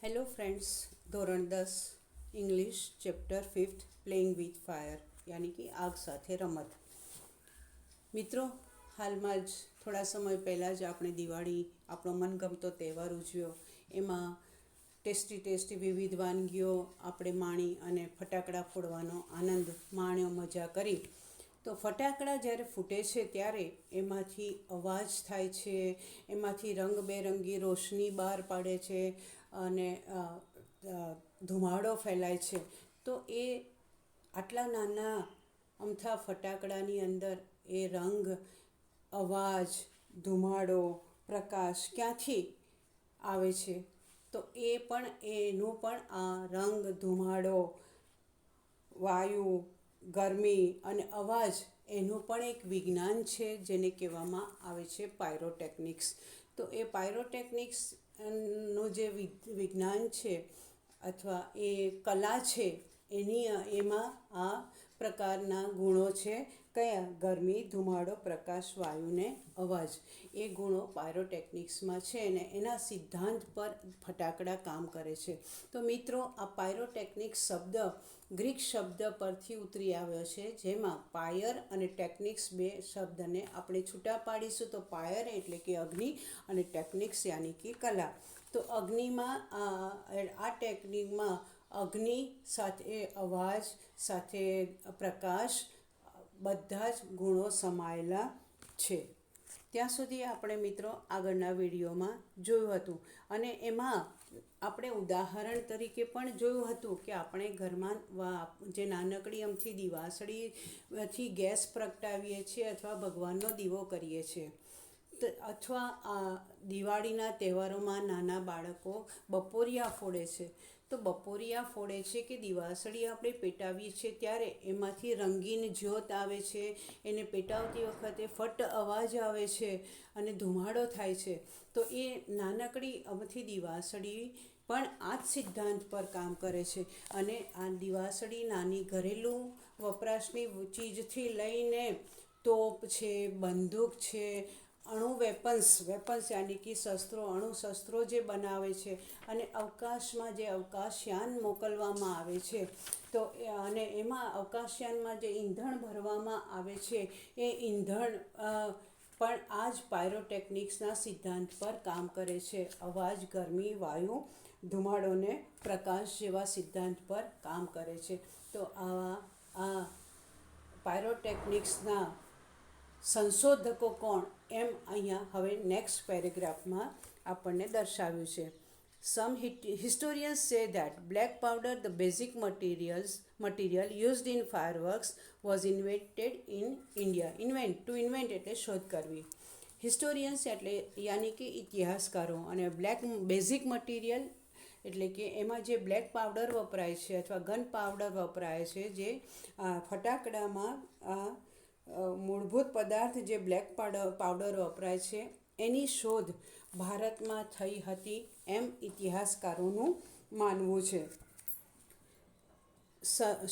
Hello friends, ધોરણ 10 English chapter 5 playing with fire યાની કે આગ સાથે રમત. મિત્રો, હાલમાં જ થોડા સમય પહેલાં જ આપણે દિવાળી આપણો મનગમતો તહેવાર ઉજવ્યો. એમાં ટેસ્ટી વિવિધ વાનગીઓ આપણે માણી અને ફટાકડા ફોડવાનો આનંદ માણ્યો, મજા કરી. તો ફટાકડા જ્યારે ફૂટે છે ત્યારે એમાંથી અવાજ થાય છે, એમાંથી રંગબેરંગી રોશની બહાર પાડે છે અને ધુમાડો ફેલાય છે. તો એ આટલા નાના અમથા ફટાકડાની અંદર એ રંગ, અવાજ, ધુમાડો, પ્રકાશ ક્યાંથી આવે છે? તો એનું પણ આ રંગ, ધુમાડો, વાયુ, ગરમી અને અવાજ એનું પણ એક વિજ્ઞાન છે, જેને કહેવામાં આવે છે પાયરોટેકનિક્સ. તો એ પાયરોટેકનિક્સ નું જે વિજ્ઞાન છે અથવા એ કલા છે, એમાં આ પ્રકારના ગુણો છે. કયા? ગરમી, ધુમાડો, પ્રકાશ, વાયુ ને અવાજ. એ ગુણો પાયરોટેકનિક્સમાં છે અને એના સિદ્ધાંત પર ફટાકડા કામ કરે છે. તો મિત્રો, આ પાયરોટેકનિક્સ શબ્દ ગ્રીક શબ્દ પરથી ઉતરી આવ્યો છે, જેમાં પાયર અને ટેકનિક્સ બે શબ્દને આપણે છૂટા પાડીશું તો પાયર એટલે કે અગ્નિ અને ટેકનિક્સ યાની કે કલા. તો અગ્નિમાં આ ટેકનિકમાં અગ્નિ સાથે અવાજ સાથે પ્રકાશ બધા જ ગુણો સમાયેલા છે. ત્યાં સુધી આપણે મિત્રો આગળના વિડીયોમાં જોયું હતું અને એમાં આપણે ઉદાહરણ તરીકે પણ જોયું હતું કે આપણે ઘરમાં જે નાનકડી અમથી દિવાસળીથી ગેસ પ્રગટાવીએ છીએ અથવા ભગવાનનો દીવો કરીએ છીએ, અથવા દિવાળીના તહેવારોમાં નાના બાળકો બપોરિયા ફોડે છે. તો બપોરિયા ફોડે છે કે દિવાસળી આપણે પેટાવીએ છીએ ત્યારે એમાંથી રંગીન જ્યોત આવે છે. એને પેટાવતી વખતે ફટ અવાજ આવે છે અને ધુમાડો થાય છે. તો એ નાનકડી અમથી દિવાસળી પણ આ જ સિદ્ધાંત પર કામ કરે છે અને આ દિવાસળી નાની ઘરેલું વપરાશની ચીજથી લઈને તોપ છે, બંદૂક છે, અણુ વેપન્સ યાની કે શસ્ત્રો, અણુ શસ્ત્રો જે બનાવે છે અને અવકાશમાં જે અવકાશયાન મોકલવામાં આવે છે, તો અને એમાં અવકાશયાનમાં જે ઈંધણ ભરવામાં આવે છે, એ ઈંધણ પણ આ જ પાયરોટેકનિક્સના સિદ્ધાંત પર કામ કરે છે. અવાજ, ગરમી, વાયુ, ધુમાડોને પ્રકાશ જેવા સિદ્ધાંત પર કામ કરે છે. તો આ પાયરોટેકનિક્સના સંશોધકો કોણ, એમ અહીંયા હવે નેક્સ્ટ પેરેગ્રાફમાં આપણને દર્શાવ્યું છે. Some historians say that black powder, the basic material used in fireworks, was invented in India. Invent એટલે શોધ કરવી. હિસ્ટોરિયન્સ એટલે યાની કે ઇતિહાસકારો, અને બેઝિક મટીરિયલ એટલે કે એમાં જે બ્લેક પાવડર વપરાય છે અથવા ગન પાવડર વપરાય છે, જે ફટાકડામાં મૂળભૂત પદાર્થ જે બ્લેક પાવડર વપરાય છે, એની શોધ ભારતમાં થઈ હતી એમ ઇતિહાસકારોનું માનવું છે.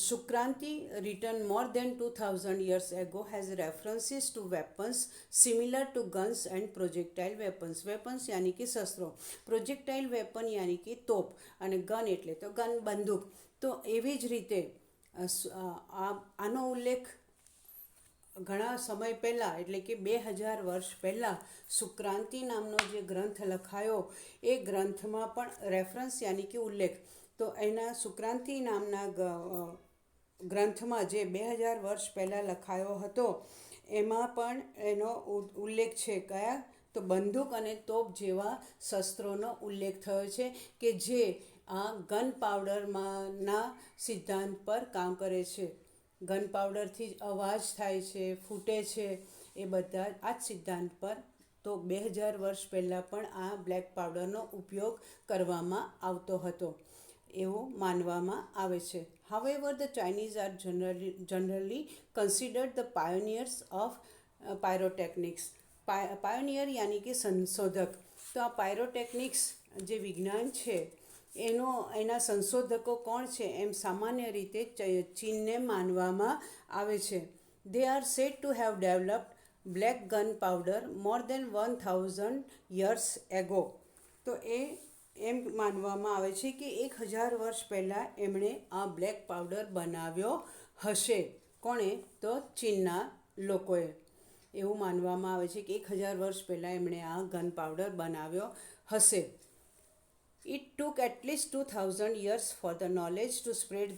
Sukranti, written more than 2000 years ago, has references to weapons similar to guns and projectile weapons. Weapons यानी कि शस्त्रों, projectile weapon यानी कि तोप, અને ગન એટલે તો ગન, બંદૂક. તો એવી જ રીતે આનો ઉલ્લેખ ઘણા સમય પહેલાં એટલે કે 2000 વર્ષ પહેલાં સુક્રાંતિ નામનો જે ગ્રંથ લખાયો, એ ગ્રંથમાં પણ રેફરન્સ યાની કે ઉલ્લેખ. તો એના સુક્રાંતિ નામના ગ્રંથમાં જે 2000 વર્ષ પહેલાં લખાયો હતો, એમાં પણ એનો ઉલ્લેખ છે. કયા? તો બંદૂક અને તોપ જેવા શસ્ત્રોનો ઉલ્લેખ થયો છે કે જે આ ગન પાવડરના સિદ્ધાંત પર કામ કરે છે. ગન પાવડરથી જ અવાજ થાય છે, ફૂટે છે, એ બધા આ જ સિદ્ધાંત પર. તો 2000 વર્ષ પહેલાં પણ આ બ્લેક પાવડરનો ઉપયોગ કરવામાં આવતો હતો એવું માનવામાં આવે છે. However, the Chinese are generally considered the pioneers of pyrotechnics. Pioneer યાની કે સંશોધક. તો આ પાયરોટેકનિક્સ જે વિજ્ઞાન છે એના સંશોધકો કોણ છે, એમ સામાન્ય રીતે ચીનને માનવામાં આવે છે. They are said to have developed black gunpowder more than 1000 years ago. તો એ એમ માનવામાં આવે છે કે 1000 વર્ષ પહેલાં એમણે આ બ્લેક પાવડર બનાવ્યો હશે. કોણે? તો ચીનના લોકોએ. એવું માનવામાં આવે છે કે 1000 વર્ષ પહેલાં એમણે આ ગન પાવડર બનાવ્યો હશે. It took at least 2000 years for the knowledge to spread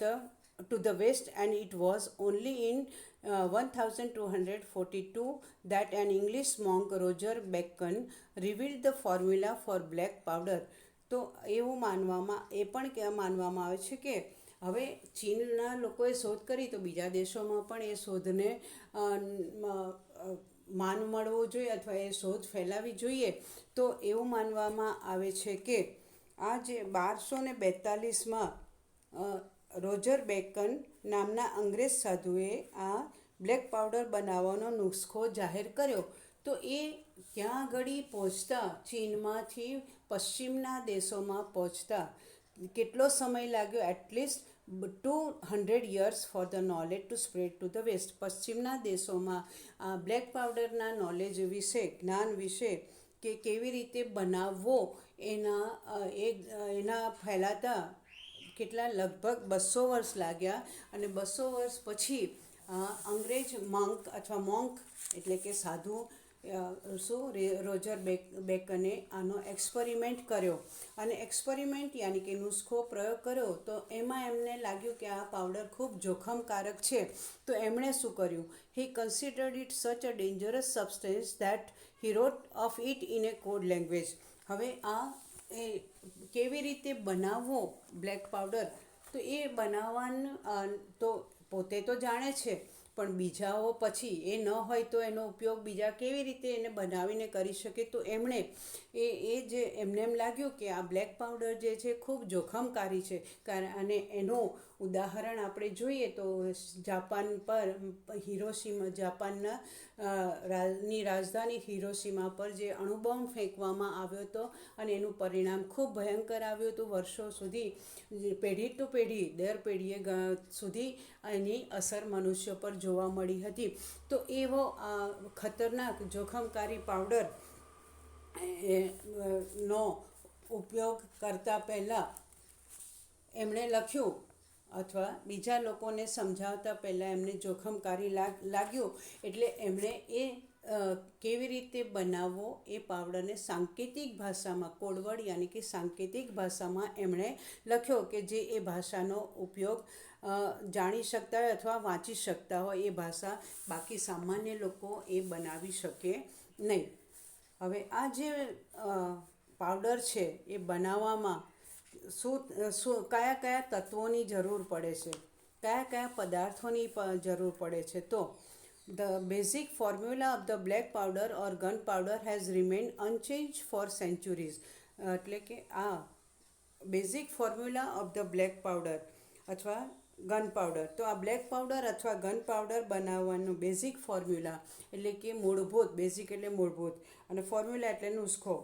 to the West, and it was only in 1242 that an English monk, Roger Bacon, revealed the formula for black powder. તો એવું માનવામાં આવે છે કે હવે ચીનના લોકોએ શોધ કરી તો બીજા દેશોમાં પણ એ શોધને માન મળવું જોઈએ અથવા એ શોધ ફેલાવી જોઈએ. તો એવું માનવામાં આવે છે કે આ જે 1242માં રોજર બેકન નામના અંગ્રેજ સાધુએ આ બ્લેક પાવડર બનાવવાનો નુસ્ખો જાહેર કર્યો. તો એ ત્યાં આગળ પહોંચતા, ચીનમાંથી પશ્ચિમના દેશોમાં પહોંચતા કેટલો સમય લાગ્યો? At least 200 years for the knowledge to spread to the west. પશ્ચિમના દેશોમાં આ બ્લેક પાવડરના નોલેજ વિશે, જ્ઞાન વિશે કે કેવી રીતે બનાવવો એના ફેલાતા કેટલા લગભગ 200 વર્ષ લાગ્યા. અને 200 વર્ષ પછી અંગ્રેજ મંક અથવા મોંક એટલે કે સાધુ રોજર બેકને આનો એક્સપેરિમેન્ટ કર્યો. અને એક્સપેરિમેન્ટ યાની કે નુસ્ખો પ્રયોગ કર્યો. તો એમાં એમને લાગ્યું કે આ પાવડર ખૂબ જોખમકારક છે. તો એમણે શું કર્યું? હી considered it such a dangerous substance that he wrote of it in a code language. હવે આ કેવી રીતે બનાવવો બ્લેક પાવડર? તો એ બનાવવાનું તો પોતે તો જાણે છે, પણ બીજાઓ પછી એ ન હોય તો એનો ઉપયોગ બીજા કેવી રીતે એને બનાવીને કરી શકે? તો એમણે એમને એમ લાગ્યું કે આ બ્લેક પાવડર જે છે ખૂબ જોખમકારી છે. અને એનું ઉદાહરણ આપણે જોઈએ તો જાપાનના રાજધાની હિરોશીમા પર જે અણુબોમ્બ ફેંકવામાં આવ્યો હતો અને એનું પરિણામ ખૂબ ભયંકર આવ્યું હતું. વર્ષો સુધી, પેઢી ટુ પેઢી, દર પેઢીએ સુધી એની અસર મનુષ્ય પર જોવા મળી હતી. તો એવો ખતરનાક જોખમકારી પાવડર નો ઉપયોગ કરતા પહેલાં એમણે લખ્યું અથવા બીજા લોકોને સમજાવતા પહેલાં એમને જોખમકારી લાગ્યું. એટલે એમણે કેવી રીતે બનાવવો એ પાવડરને સાંકેતિક ભાષામાં, કોડવર્ડ યાની કે સાંકેતિક ભાષામાં એમણે લખ્યો કે જે એ ભાષાનો ઉપયોગ જાણી શકતા હોય અથવા વાંચી શકતા હોય એ ભાષા, બાકી સામાન્ય લોકો એ બનાવી શકે નહીં. હવે આ જે પાવડર છે એ બનાવવામાં કયા કયા તત્વોની જરૂર પડે છે, કયા કયા પદાર્થોની જરૂર પડે છે? તો the basic formula of the black powder or gunpowder has remained unchanged for centuries. એટલે કે આ basic formula of the black powder અથવા ગન પાવડર. તો આ બ્લેક પાવડર અથવા ગન પાવડર બનાવવાનો બેઝિક ફોર્મ્યુલા એટલે કે મૂળભૂત, બેઝિક એટલે મૂળભૂત અને ફોર્મ્યુલા એટલે નુસ્ખો.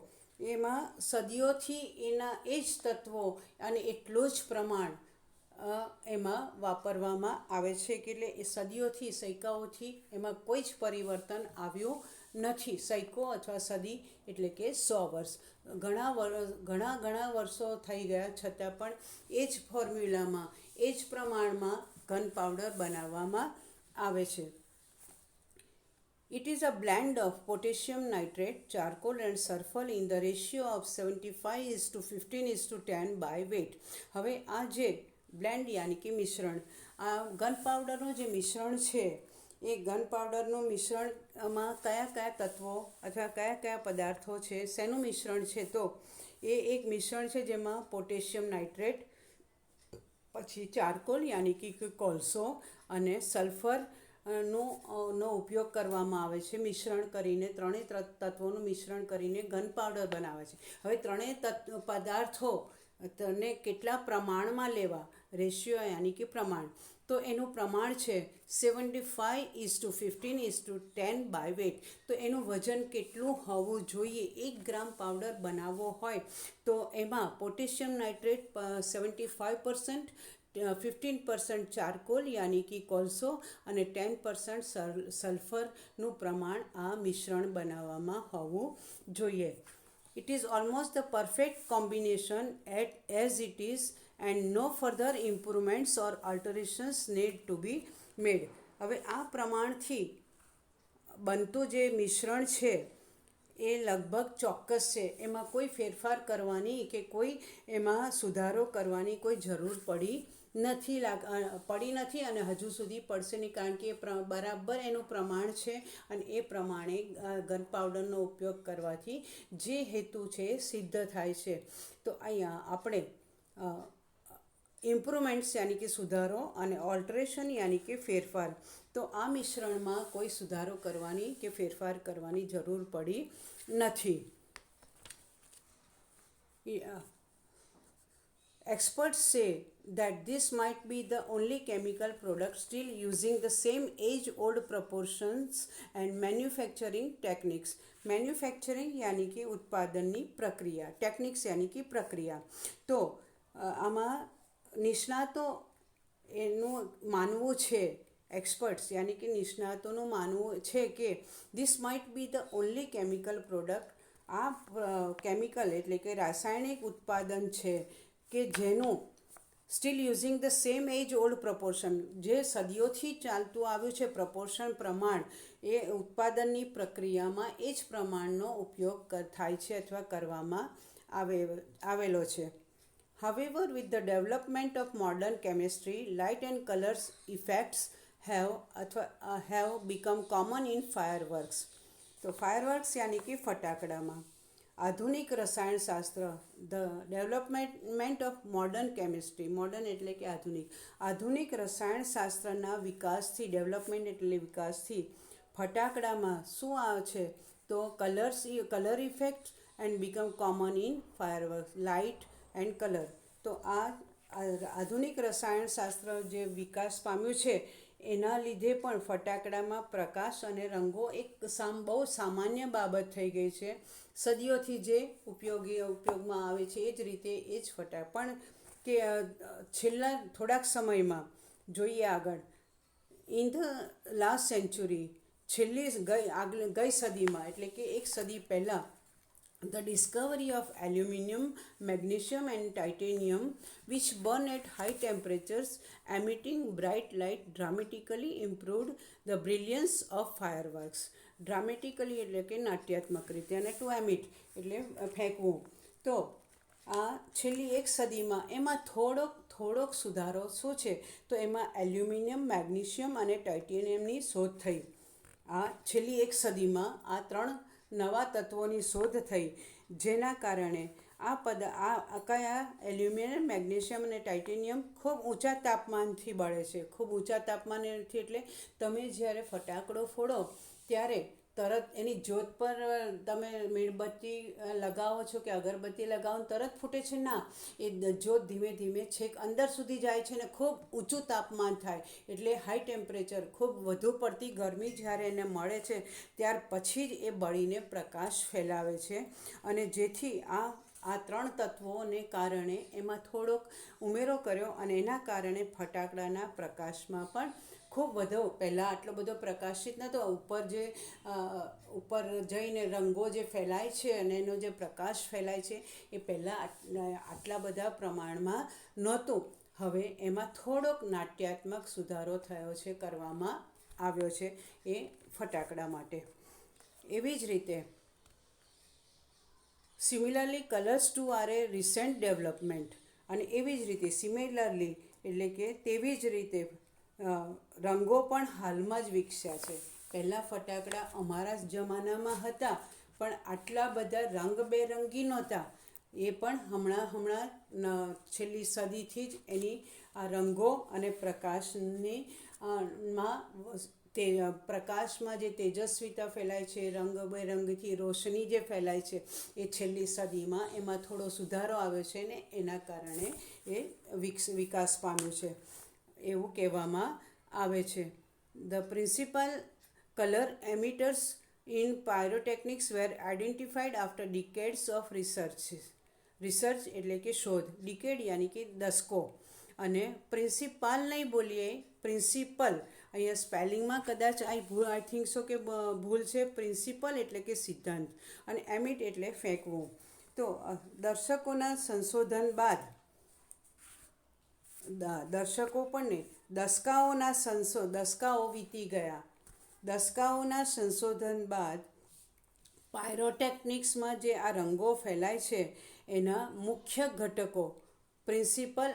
એમાં સદીઓથી એના એ જ તત્વો અને એટલું જ પ્રમાણ એમાં વાપરવામાં આવે છે કે એટલે એ સદીઓથી, સૈકાઓથી એમાં કોઈ જ પરિવર્તન આવ્યું નથી. સૈકો અથવા સદી એટલે કે 100 વર્ષ, ઘણા વર્ષો થઈ ગયા છતાં પણ એ જ ફોર્મ્યુલામાં, એ જ પ્રમાણમાં ગન પાવડર બનાવવામાં આવે છે. It is a blend of potassium nitrate, charcoal and sulfur in the ratio of 75:15:10 by weight. હવે આ જે બ્લેન્ડ યાની કે મિશ્રણ, આ ગન પાવડરનું જે મિશ્રણ છે એ ગન પાવડરનું મિશ્રણમાં કયા કયા તત્વો અથવા કયા કયા પદાર્થો છે, શેનું મિશ્રણ છે? તો એ એક મિશ્રણ છે જેમાં પોટેશિયમ નાઇટ્રેટ, પછી ચારકોલ યાની કે કોલસો અને સલ્ફર નો ઉપયોગ કરવામાં આવે છે. મિશ્રણ કરીને, ત્રણેય તત્વોનું મિશ્રણ કરીને ગન પાવડર બનાવે છે. હવે ત્રણેય પદાર્થો તને કેટલા પ્રમાણમાં લેવા, રેશિયો યાની કે પ્રમાણ, તો એનું પ્રમાણ છે 75:15:10 by weight. તો એનું વજન કેટલું હોવું જોઈએ? 1 ગ્રામ પાવડર બનાવવો હોય તો એમાં પોટેશિયમ નાઇટ્રેટ 75%, 15% ચારકોલ યાની કે કોલસો અને 10% સલ્ફરનું પ્રમાણ આ મિશ્રણ બનાવવામાં હોવું જોઈએ. It is almost the perfect combination as it is, and no further improvements or alterations need to be made. હવે આ પ્રમાણથી બનતું જે મિશ્રણ છે એ લગભગ ચોક્કસ છે, એમાં કોઈ ફેરફાર કરવાની કે કોઈ એમાં સુધારો કરવાની કોઈ જરૂર પડી નથી અને હજુ સુધી પડશે નહીં, કારણ કે એ બરાબર એનું પ્રમાણ છે અને એ પ્રમાણે ગન પાવડરનો ઉપયોગ કરવાથી જે હેતુ છે એ સિદ્ધ થાય છે. તો અહીંયા આપણે ઇમ્પ્રુવમેન્ટ્સ યાની કે સુધારો અને ઓલ્ટરેશન યાની કે ફેરફાર, તો આ મિશ્રણમાં કોઈ સુધારો કરવાની કે ફેરફાર કરવાની જરૂર પડી નથી. Experts say that this might be the only chemical product still using the same age-old proportions and manufacturing techniques. Manufacturing यानी कि उत्पादननी प्रक्रिया, टेक्निक्स यानी कि प्रक्रिया. तो આમાં નિષ્ણાતો એનું માનવું છે, એક્સપર્ટ્સ યાની કે નિષ્ણાતોનું માનવું છે કે this might be the only chemical product, આ કેમિકલ એટલે કે રાસાયણિક ઉત્પાદન છે કે જેનું still using the same age old proportion, જે સદીઓથી ચાલતું આવ્યું છે પ્રપોર્શન પ્રમાણ, એ ઉત્પાદનની પ્રક્રિયામાં એ જ પ્રમાણનો ઉપયોગ થાય છે અથવા કરવામાં આવેલો છે. However, with the development of modern chemistry, light and colors effects have become common in fireworks. તો fireworks यानी कि ફટાકડામાં આધુનિક રસાયણશાસ્ત્ર, the development of modern chemistry, modern એટલે કે આધુનિક રસાયણશાસ્ત્રના વિકાસથી, ડેવલપમેન્ટ એટલે વિકાસથી ફટાકડામાં શું આવે છે તો colour effect and become common in fireworks, light and colour. તો આ આધુનિક રસાયણશાસ્ત્ર જે વિકાસ પામ્યું છે એના લીધે પણ ફટાકડામાં પ્રકાશ અને રંગો એક બહુ સામાન્ય બાબત થઈ ગઈ છે. સદીઓથી જે ઉપયોગમાં આવે છે એ જ રીતે એ જ પણ કે છેલ્લા થોડાક સમયમાં જોઈએ આગળ, ઇન ધ લાસ્ટ સેન્ચુરી, ગઈ સદીમાં એટલે કે એક સદી પહેલાં, the discovery of aluminium, magnesium and titanium, which burn at high temperatures emitting bright light, dramatically improved the brilliance of fireworks. Dramatically એટલે કે નાટ્યાત્મક રીતે, અને ટુ એમિટ એટલે ફેંકવું. તો આ છેલ્લી એક સદીમાં એમાં થોડોક સુધારો શું છે તો એમાં એલ્યુમિનિયમ, મેગ્નેશિયમ અને ટાઇટેનિયમની શોધ થઈ. આ છેલ્લી એક સદીમાં આ 3 નવા તત્વોની શોધ થઈ, જેના કારણે કયા એલ્યુમિનિયમ, મેગ્નેશિયમ અને ટાઇટેનિયમ ખૂબ ઊંચા તાપમાનથી બળે છે. ખૂબ ઊંચા તાપમાનથી એટલે તમે જ્યારે ફટાકડો ફોડો ત્યારે તરત એની જ્યોત પર તમે મીણબત્તી લગાવો છો કે અગરબત્તી લગાવો તરત ફૂટે છે? ના, એ જ્યોત ધીમે ધીમે છેક અંદર સુધી જાય છે ને ખૂબ ઊંચું તાપમાન થાય, એટલે હાઈ ટેમ્પરેચર, ખૂબ વધુ પડતી ગરમી જ્યારે એને મળે છે ત્યાર પછી જ એ બળીને પ્રકાશ ફેલાવે છે. અને જેથી આ 3 તત્વોને કારણે એમાં થોડોક ઉમેરો કર્યો અને એના કારણે ફટાકડાના પ્રકાશમાં પણ ખૂબ વધુ, પહેલાં આટલો બધો પ્રકાશિત નહોતો, ઉપર જઈને રંગો જે ફેલાય છે અને એનો જે પ્રકાશ ફેલાય છે એ પહેલાં આટલા બધા પ્રમાણમાં નહોતું. હવે એમાં થોડોક નાટ્યાત્મક સુધારો થયો છે, કરવામાં આવ્યો છે એ ફટાકડા માટે. એવી જ રીતે સિમિલરલી કલર્સ ટુ આર એ રિસેન્ટ ડેવલપમેન્ટ, અને એવી જ રીતે સિમિલરલી એટલે કે તેવી જ રીતે રંગો પણ હાલમાં જ વિકસ્યા છે. પહેલાં ફટાકડા અમારા જ જમાનામાં હતા પણ આટલા બધા રંગબેરંગી નહોતા. એ પણ હમણાં છેલ્લી સદીથી જ એની આ રંગો અને પ્રકાશમાં જે તેજસ્વીતા ફેલાય છે, રંગબેરંગથી રોશની જે ફેલાય છે, એ છેલ્લી સદીમાં એમાં થોડો સુધારો આવ્યો છે ને એના કારણે એ વિકાસ પામ્યું છે એવું કહેવામાં આવે છે. The principal colour emitters in pyrotechnics were identified after decades of research એટલે કે શોધ, ડિકેડ યાની કે દસકો, અને પ્રિન્સિપાલ નહીં બોલીએ, પ્રિન્સિપલ, અહીંયા સ્પેલિંગમાં કદાચ આઈ થિંક સો કે ભૂલ છે. પ્રિન્સિપલ એટલે કે સિદ્ધાંત અને એમિટ એટલે ફેંકવું. તો દર્શકોના સંશોધન બાદ દર્શકો પણ નહીં, દસકાઓ વીતી ગયા. દસકાઓના સંશોધન બાદ પાયરોટેકનિક્સમાં જે આ રંગો ફેલાય છે એના મુખ્ય ઘટકો પ્રિન્સિપાલ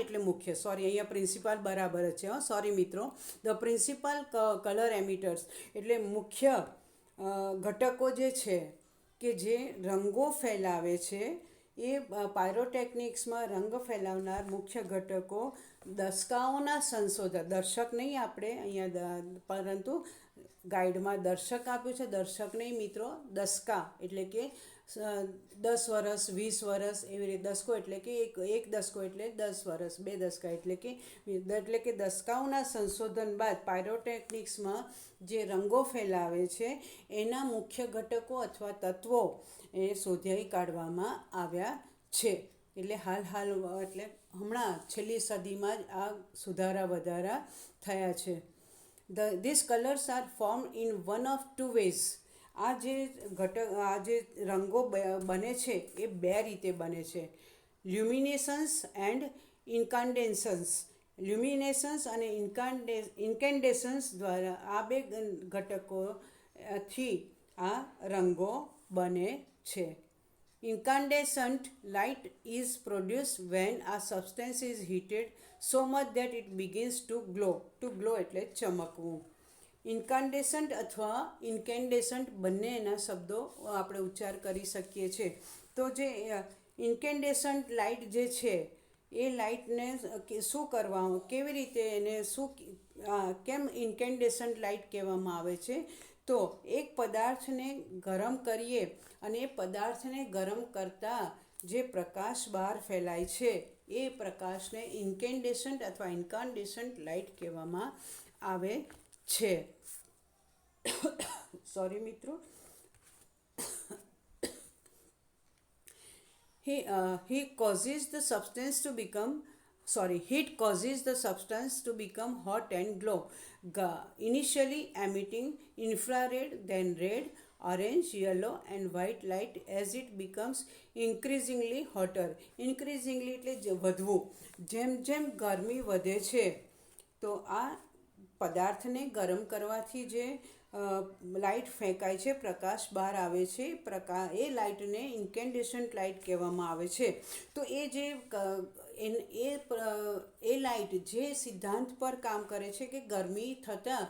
એટલે મુખ્ય, સોરી અહીંયા પ્રિન્સિપાલ બરાબર જ છે, સોરી મિત્રો. ધ પ્રિન્સિપાલ કલર એમિટર્સ એટલે મુખ્ય ઘટકો જે છે કે જે રંગો ફેલાવે છે એ પાયરોટેકનિક્સમાં રંગ ફેલાવનાર મુખ્ય ઘટકો દસકાઓના સંશોધન, દર્શક નહીં આપણે અહીંયા, પરંતુ ગાઈડમાં દર્શક આપ્યું છે, દર્શક નહીં મિત્રો, દસકા એટલે કે 10 વર્ષ 20 વર્ષ એવી રીતે. દસકો એટલે કે એક દસકો એટલે 10 વર્ષ, 2 દસકા એટલે કે દસકાઓના સંશોધન બાદ પાયરોટેકનિક્સમાં જે રંગો ફેલાવે છે એના મુખ્ય ઘટકો અથવા તત્વો એ શોધી કાઢવામાં આવ્યા છે. એટલે એટલે હમણાં છેલ્લી સદીમાં જ આ સુધારા વધારા થયા છે. These colours are form in one of two ways. આ જે રંગો બને છે એ 2 રીતે બને છે. લ્યુમિનેસન્સ એન્ડ ઇન્કાન્ડેસન્સ. લ્યુમિનેસન્સ અને ઇન્કેન્ડેસન્સ દ્વારા આ 2 ઘટકોથી આ રંગો બને છે. Incandescent light is produced when a substance is heated so much that it begins to glow. To glow એટલે ચમકવું. ઇન્કાન્ડેસન્ટ અથવા ઇન્કેન્ડેસન્ટ બંનેના શબ્દો આપણે ઉચ્ચાર કરી શકીએ છીએ. તો જે ઇન્કેન્ડેસન્ટ લાઇટ જે છે એ લાઇટને શું કરવામાં, કેવી રીતે એને કેમ ઇન્કેન્ડેસન્ટ લાઇટ કહેવામાં આવે છે? તો એક પદાર્થને ગરમ કરીએ અને એ પદાર્થને ગરમ કરતાં જે પ્રકાશ બહાર ફેલાય છે એ પ્રકાશને ઇન્કેન્ડેસન્ટ અથવા ઇન્કાન્ડેસન્ટ લાઇટ કહેવામાં આવે છે. સોરી મિત્રો. Heat causes the substance to become hot and glow, initially emitting infrared, then red, orange, yellow and white light as it becomes increasingly hotter. Increasingly એટલે વધવું. જેમ જેમ ગરમી વધે છે તો આ પદાર્થને ગરમ કરવાથી જે લાઇટ ફેંકાય છે, પ્રકાશ બહાર આવે છે, એ લાઇટને ઇન્કેન્ડેસન્ટ લાઇટ કહેવામાં આવે છે. તો એ લાઇટ જે સિદ્ધાંત પર કામ કરે છે કે ગરમી થતાં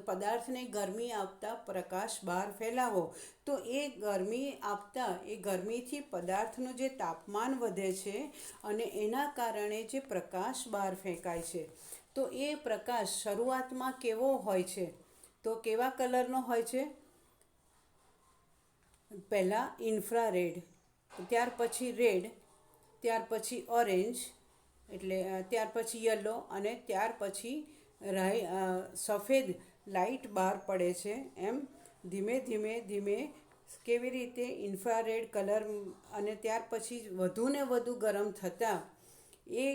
પદાર્થને ગરમી આપતા પ્રકાશ બહાર ફેલાવો, તો એ ગરમીથી પદાર્થનું જે તાપમાન વધે છે અને એના કારણે જે પ્રકાશ બહાર ફેંકાય છે, તો એ પ્રકાશ શરૂઆતમાં કેવો હોય છે? તો કેવા કલરનો હોય છે? પહેલાં ઇન્ફ્રારેડ, ત્યાર પછી રેડ, ત્યાર પછી ઓરેન્જ, એટલે ત્યાર પછી યલો અને ત્યાર પછી સફેદ લાઇટ બહાર પડે છે. એમ ધીમે ધીમે કેવી રીતે ઇન્ફ્રારેડ કલર અને ત્યાર પછી વધુ ને વધુ ગરમ થતાં એ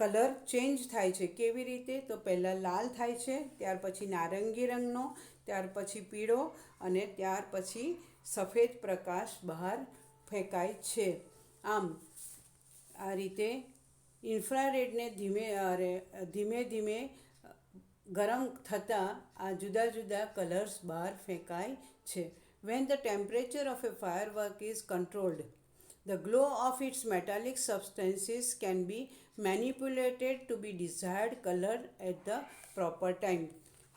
કલર ચેન્જ થાય છે. કેવી રીતે? તો પહેલાં લાલ થાય છે, ત્યાર પછી નારંગી રંગનો, ત્યાર પછી પીળો અને ત્યાર પછી સફેદ પ્રકાશ બહાર ફેંકાય છે. આમ આ રીતે ઇન્ફ્રારેડને ધીમે ધીમે ગરમ થતાં આ જુદા જુદા કલર્સ બહાર ફેંકાય છે. When the temperature of a firework is controlled, the glow of its metallic substances can be manipulated to be desired color at the proper time.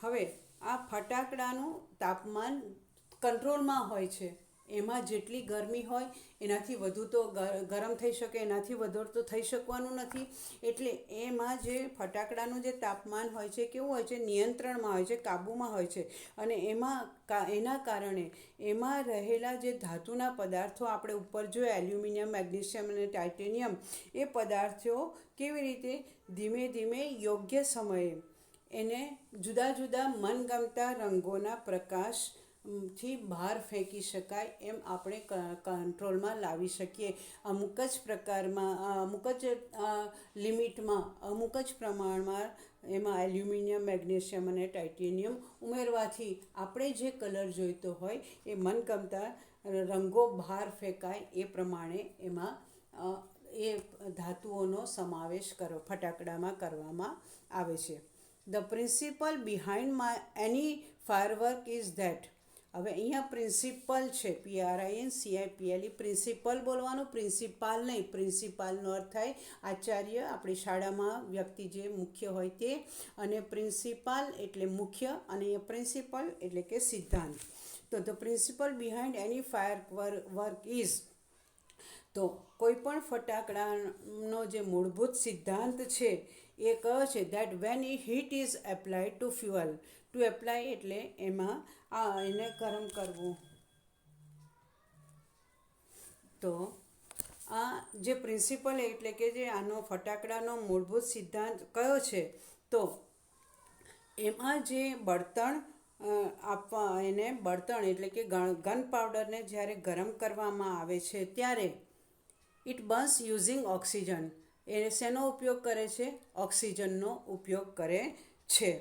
હવે આ ફટાકડાનું તાપમાન કંટ્રોલમાં હોય છે. એમાં જેટલી ગરમી હોય એનાથી વધુ તો ગરમ થઈ શકે, એનાથી વધારે તો થઈ શકવાનું નથી. એટલે એમાં જે ફટાકડાનું જે તાપમાન હોય છે કેવું હોય છે? નિયંત્રણમાં હોય છે, કાબૂમાં હોય છે. અને એના કારણે એમાં રહેલા જે ધાતુના પદાર્થો આપણે ઉપર જોયા, એલ્યુમિનિયમ, મેગ્નેશિયમ અને ટાઇટેનિયમ, એ પદાર્થો કેવી રીતે ધીમે ધીમે યોગ્ય સમયે એને જુદા જુદા મનગમતા રંગોના પ્રકાશ થી બહાર ફેંકી શકાય એમ આપણે કંટ્રોલમાં લાવી શકીએ. અમુક જ પ્રકારમાં અમુક જ લિમિટમાં અમુક જ પ્રમાણમાં એમાં એલ્યુમિનિયમ, મેગ્નેશિયમ અને ટાઇટેનિયમ ઉમેરવાથી આપણે જે કલર જોઈતો હોય એ મનગમતા રંગો બહાર ફેંકાય એ પ્રમાણે એમાં એ ધાતુઓનો સમાવેશ ફટાકડામાં કરવામાં આવે છે. The principal behind any firework is that. હવે અહીંયા પ્રિન્સિપલ છે, PRINCIPLE, પ્રિન્સિપલ બોલવાનું, પ્રિન્સિપાલ નહીં. પ્રિન્સિપાલનો અર્થ થાય આચાર્ય, આપણી શાળામાં વ્યક્તિ જે મુખ્ય હોય તે, અને પ્રિન્સિપાલ એટલે મુખ્ય, અને પ્રિન્સિપલ એટલે કે સિદ્ધાંત. તો the principal behind any fire work is, તો કોઈ પણ ફટાકડાનો જે મૂળભૂત સિદ્ધાંત છે એ કયો છે? That when heat is applied to fuel. To apply એટલે એમાં એને ગરમ કરવું. તો આ જે પ્રિન્સિપલ એટલે કે જે આનો ફટાકડાનો મૂળભૂત સિદ્ધાંત કયો છે? તો એમાં જે બળતણ એને બળતણ એટલે કે ગન પાવડરને જ્યારે ગરમ કરવામાં આવે છે ત્યારે ઇટ બર્ન્સ યુઝિંગ ઓક્સિજન. એ શેનો ઉપયોગ કરે છે? ઓક્સિજનનો ઉપયોગ કરે છે.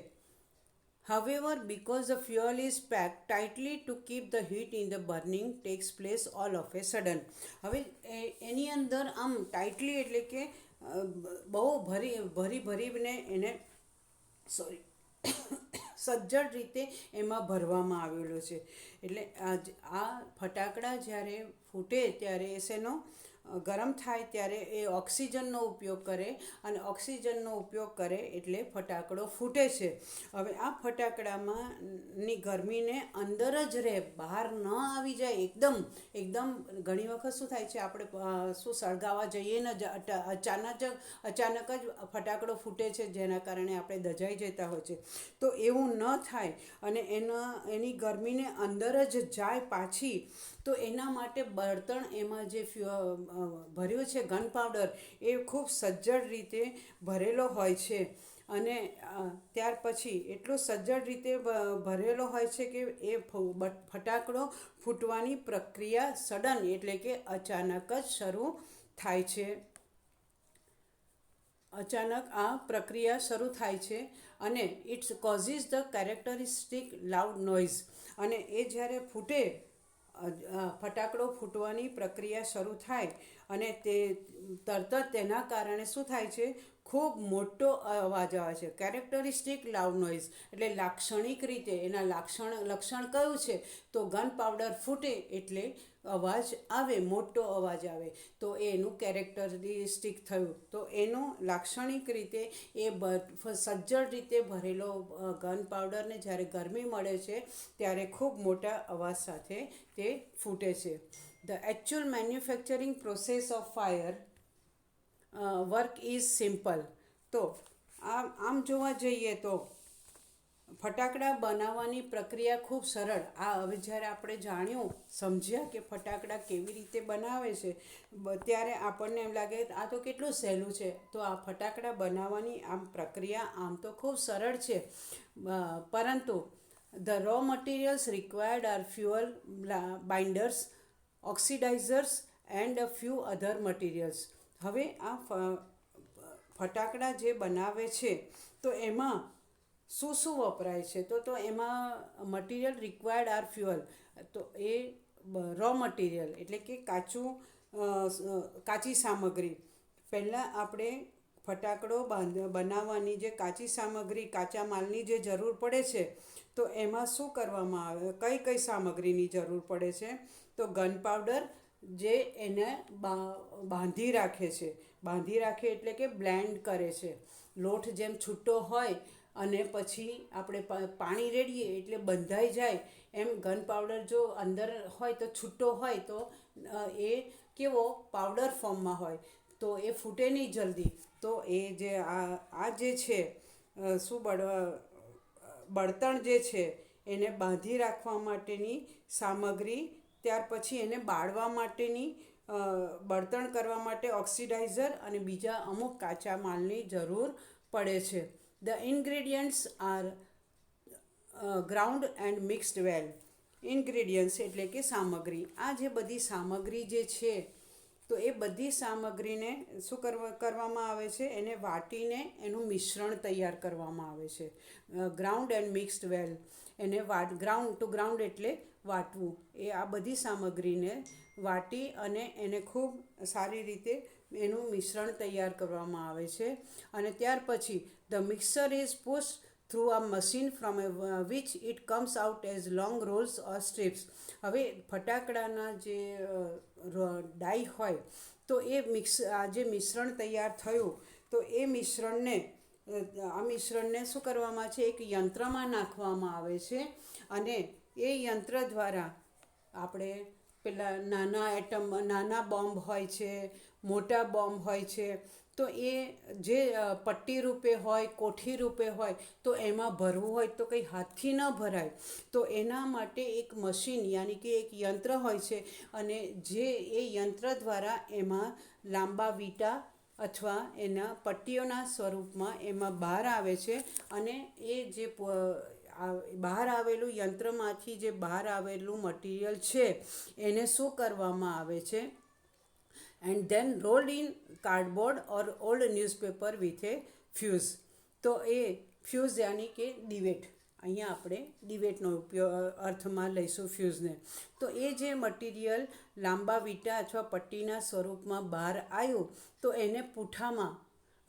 However, because the fuel is packed tightly to keep the heat in the burning takes place all of a sudden. હવે એની અંદર આમ ટાઇટલી એટલે કે બહુ ભરીને એને સજ્જડ રીતે એમાં ભરવામાં આવેલો છે. એટલે આ ફટાકડા જ્યારે ફૂટે ત્યારે શેનો ગરમ થાય ત્યારે એ ઓક્સિજનનો ઉપયોગ કરે, અને ઓક્સિજનનો ઉપયોગ કરે એટલે ફટાકડો ફૂટે છે. હવે આ ફટાકડામાંની ગરમીને અંદર જ રહે, બહાર ન આવી જાય. એકદમ ઘણી વખત શું થાય છે, આપણે શું સળગાવવા જઈએ ને અચાનક જ ફટાકડો ફૂટે છે, જેના કારણે આપણે દઝાઈ જતા હોય છે. તો એવું ન થાય અને એની ગરમીને અંદર જ જાય પાછી, તો એના માટે બળતણ એમાં જે ભર્યું છે ગન પાવડર એ ખૂબ સજ્જડ રીતે ભરેલો હોય છે. અને ત્યાર પછી એટલો સજ્જડ રીતે ભરેલો હોય છે કે એ ફટાકડો ફૂટવાની પ્રક્રિયા સડન એટલે કે અચાનક જ શરૂ થાય છે. અચાનક આ પ્રક્રિયા શરૂ થાય છે અને its causes the characteristic loud noise. અને એ જ્યારે ફૂટે, ફટાકડો ફૂટવાની પ્રક્રિયા શરૂ થાય અને તે તરત જ તેના કારણે શું થાય છે? ખૂબ મોટો અવાજ આવે છે. કેરેક્ટરિસ્ટિક લાઉડ નોઇઝ એટલે લાક્ષણિક રીતે એના લક્ષણ કયું છે? તો ગન પાવડર ફૂટે એટલે અવાજ આવે, મોટો અવાજ આવે, તો એનું કેરેક્ટરિસ્ટિક થયું. તો એનું લાક્ષણિક રીતે એ સજ્જડ રીતે ભરેલો ગન પાવડરને જ્યારે ગરમી મળે છે ત્યારે ખૂબ મોટા અવાજ સાથે તે ફૂટે છે. The actual manufacturing process of fire work is simple. તો આમ જોવા જઈએ તો ફટાકડા બનાવવાની પ્રક્રિયા ખૂબ સરળ. હવે જ્યારે આપણે સમજ્યા કે ફટાકડા કેવી રીતે બનાવે છે, ત્યારે આપણને એમ લાગે આ તો કેટલું સહેલું છે. તો આ ફટાકડા બનાવવાની આમ પ્રક્રિયા આમ તો ખૂબ સરળ છે, પરંતુ the raw materials required are fuel, binders, oxidisers and a few other materials. હવે આ ફટાકડા જે બનાવે છે તો એમાં શું વપરાય છે? તો એમાં મટીરિયલ રિક્વાયર્ડ આર ફ્યુઅલ. તો એ રો મટીરિયલ એટલે કે કાચી સામગ્રી. પહેલાં આપણે ફટાકડો બનાવવાની જે કાચી સામગ્રી, કાચા માલની જે જરૂર પડે છે, તો એમાં શું કરવામાં આવે? કઈ સામગ્રીની જરૂર પડે છે? તો ગન પાવડર, જે એને બાંધી રાખે છે. બાંધી રાખે એટલે કે બ્લેન્ડ કરે છે. લોટ જેમ છૂટો હોય અને પછી આપણે પાણી રેડીએ એટલે બંધાઈ જાય, એમ ગન પાવડર જો અંદર હોય તો છૂટો હોય તો એ કેવો પાવડર ફોર્મમાં હોય, તો એ ફૂટે નહીં જલ્દી. તો એ જે આ જે છે બળતણ જે છે એને બાંધી રાખવા માટેની સામગ્રી, ત્યાર પછી એને બાળવા માટેની, બળતણ કરવા માટે ઓક્સિડાઇઝર અને બીજા અમુક કાચા માલની જરૂર પડે છે. The ingredients are ground and mixed well. Ingredients એટલે કે સામગ્રી. આ જે બધી સામગ્રી જે છે તો એ બધી સામગ્રીને શું કરવામાં આવે છે, એને વાટીને એનું મિશ્રણ તૈયાર કરવામાં આવે છે. ગ્રાઉન્ડ એન્ડ મિક્સ્ડ વેલ, એને ગ્રાઉન્ડ ટુ ગ્રાઉન્ડ એટલે વાટવું. એ આ બધી સામગ્રીને વાટી અને એને ખૂબ સારી રીતે એનું મિશ્રણ તૈયાર કરવામાં આવે છે. અને ત્યાર પછી the mixture is push through a machine from which it comes out as long rolls or strips. હવે ફટાકડાના જે ડાઈ હોય તો એ આ જે મિશ્રણ તૈયાર થયું તો એ મિશ્રણને શું કરવામાં છે, એક યંત્રમાં નાખવામાં આવે છે. અને એ યંત્ર દ્વારા આપણે પેલા નાના બોમ્બ હોય છે, મોટા બોમ્બ હોય છે, તો એ જે પટ્ટી રૂપે હોય, કોઠી રૂપે હોય, તો એમાં ભરવું હોય તો કંઈ હાથથી ન ભરાય. તો એના માટે એક મશીન યાની કે એક યંત્ર હોય છે. અને જે એ યંત્ર દ્વારા એમાં લાંબા વીંટા અથવા એના પટ્ટીઓના સ્વરૂપમાં એમાં બહાર આવે છે. અને એ જે બહાર આવેલું યંત્રમાંથી જે બહાર આવેલું મટીરિયલ છે એને શું કરવામાં આવે છે, and then rolled in cardboard or old newspaper with a fuse. તો એ ફ્યુઝ યાની કે દિવેટ, અહીંયા આપણે દિવેટનો અર્થમાં લઈશું ફ્યુઝને. તો એ જે મટીરિયલ લાંબા વીંટા અથવા પટ્ટીના સ્વરૂપમાં બહાર આવ્યું તો એને પૂંઠામાં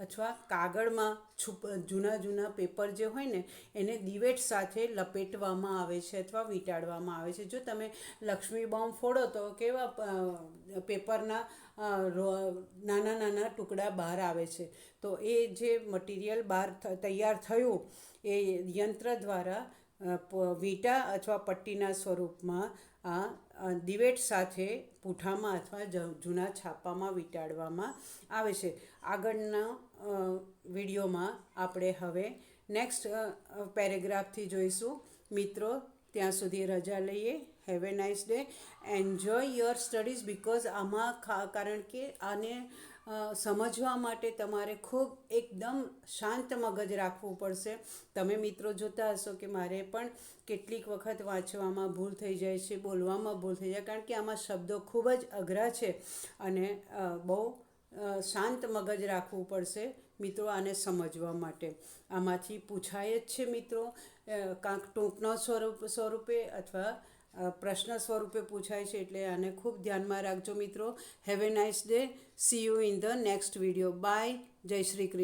અથવા કાગળમાં જૂના પેપર જે હોય ને એને દિવેટ સાથે લપેટવામાં આવે છે અથવા વીંટાળવામાં આવે છે. જો તમે લક્ષ્મી બોમ્બ ફોડો તો કેવા પેપરના નાના ટુકડા બહાર આવે છે. તો એ જે મટીરિયલ બહાર તૈયાર થયું એ યંત્ર દ્વારા વીંટા અથવા પટ્ટીના સ્વરૂપમાં આ દિવેટ સાથે પૂંઠામાં અથવા જૂના છાપામાં વીંટાળવામાં આવે છે. આગળના વિડીયોમાં આપણે હવે નેક્સ્ટ પેરેગ્રાફથી જોઈશું. મિત્રો, ત્યાં સુધી રજા લઈએ. Have a nice day. Enjoy your studies because આમાં કારણ કે આને સમજવા માટે તમારે ખૂબ એકદમ શાંત મગજ રાખવું પડશે. તમે મિત્રો જોતા હશો કે મારે પણ કેટલીક વખત વાંચવામાં ભૂલ થઈ જાય છે, બોલવામાં ભૂલ થઈ જાય, કારણ કે આમાં શબ્દો ખૂબ જ અઘરા છે અને બહુ શાંત મગજ રાખવું પડશે મિત્રો આને સમજવા માટે. આમાંથી પૂછાય જ છે મિત્રો, કાંક ટૂંકનો સ્વરૂપે અથવા પ્રશ્ન સ્વરૂપે પૂછાય છે, એટલે આને ખૂબ ધ્યાનમાં રાખજો મિત્રો. Have a nice day. See you in the next video. Bye. જય શ્રી કૃષ્ણ.